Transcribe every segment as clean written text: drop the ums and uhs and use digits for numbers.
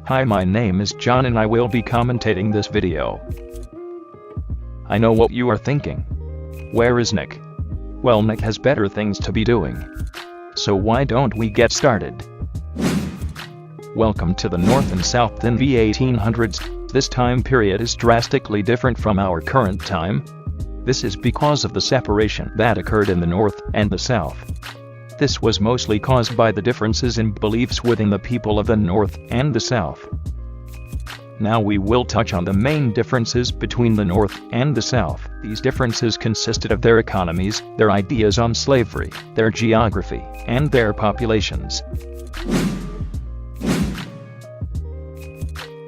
Hi, my name is John and I will be commentating this video. I know what you are thinking. Where is Nick? Well, Nick has better things to be doing. So why don't we get started? Welcome to the North and South in the 1800s. This time period is drastically different from our current time. This is because of the separation that occurred in the North and the South. This was mostly caused by the differences in beliefs within the people of the North and the South. Now we will touch on the main differences between the North and the South. These differences consisted of their economies, their ideas on slavery, their geography, and their populations.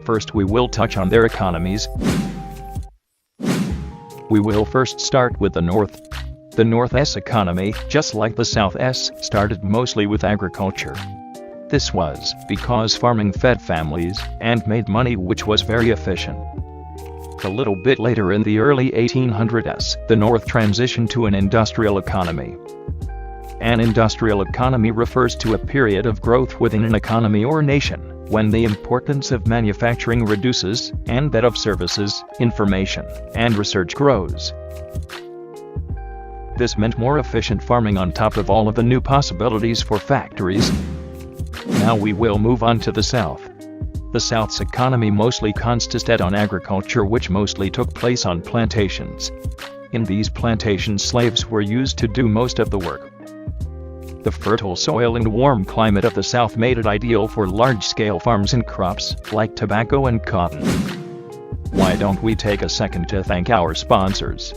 First, we will touch on their economies. We will first start with the North. The North's economy, just like the South's, started mostly with agriculture. This was because farming fed families and made money, which was very efficient. A little bit later in the early 1800s, the North transitioned to an industrial economy. An industrial economy refers to a period of growth within an economy or nation, when the importance of manufacturing reduces, and that of services, information, and research grows. This meant more efficient farming on top of all of the new possibilities for factories. Now we will move on to the South. The South's economy mostly consisted on agriculture, which mostly took place on plantations. In these plantations, slaves were used to do most of the work. The fertile soil and warm climate of the South made it ideal for large-scale farms and crops, like tobacco and cotton. Why don't we take a second to thank our sponsors?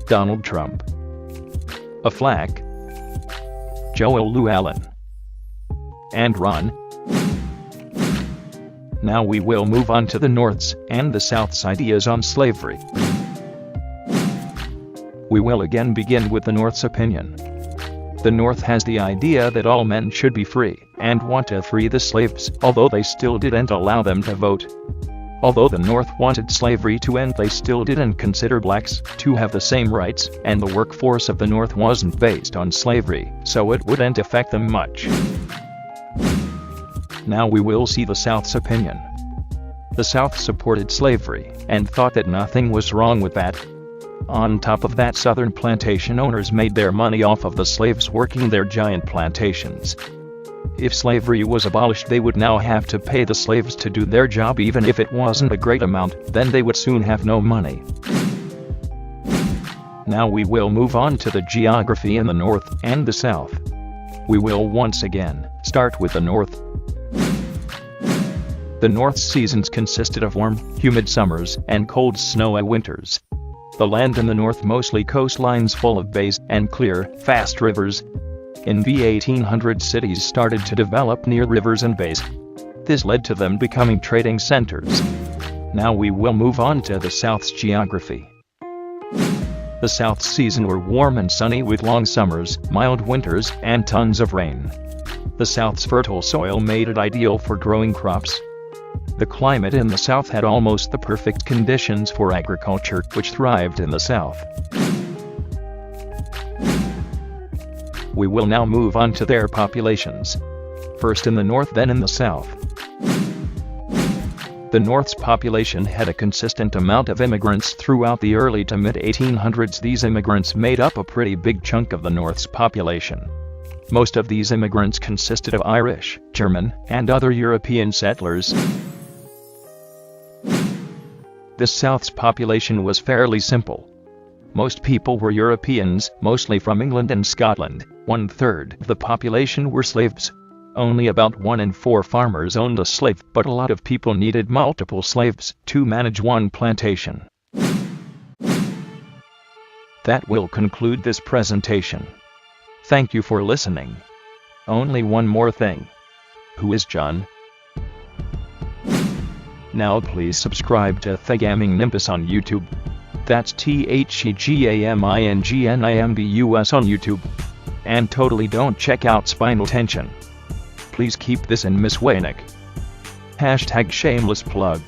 Donald Trump, Aflac, Joel Llewellyn, and Ron. Now we will move on to the North's and the South's ideas on slavery. We will again begin with the North's opinion. The North has the idea that all men should be free, and want to free the slaves, although they still didn't allow them to vote. Although the North wanted slavery to end, they still didn't consider blacks to have the same rights, and the workforce of the North wasn't based on slavery, so it wouldn't affect them much. Now we will see the South's opinion. The South supported slavery, and thought that nothing was wrong with that. On top of that, Southern plantation owners made their money off of the slaves working their giant plantations. If slavery was abolished, they would now have to pay the slaves to do their job, even if it wasn't a great amount, then they would soon have no money. Now we will move on to the geography in the North and the South. We will once again start with the North. The North's seasons consisted of warm, humid summers and cold, snowy winters. The land in the North mostly coastlines full of bays and clear, fast rivers. In the 1800s, cities started to develop near rivers and bays. This led to them becoming trading centers. Now we will move on to the South's geography. The South's seasons were warm and sunny with long summers, mild winters, and tons of rain. The South's fertile soil made it ideal for growing crops. The climate in the South had almost the perfect conditions for agriculture, which thrived in the South. We will now move on to their populations. First in the North, then in the South. The North's population had a consistent amount of immigrants throughout the early to mid-1800s. These immigrants made up a pretty big chunk of the North's population. Most of these immigrants consisted of Irish, German, and other European settlers. The South's population was fairly simple. Most people were Europeans, mostly from England and Scotland. 1/3 of the population were slaves. Only about 1 in 4 farmers owned a slave, but a lot of people needed multiple slaves to manage one plantation. That will conclude this presentation. Thank you for listening. Only one more thing. Who is John? Now please subscribe to TheGamingNimbus on YouTube. That's TheGamingNimbus on YouTube. And totally don't check out Spinal Tension. Please keep this in Ms.Waynick. #shameless plug.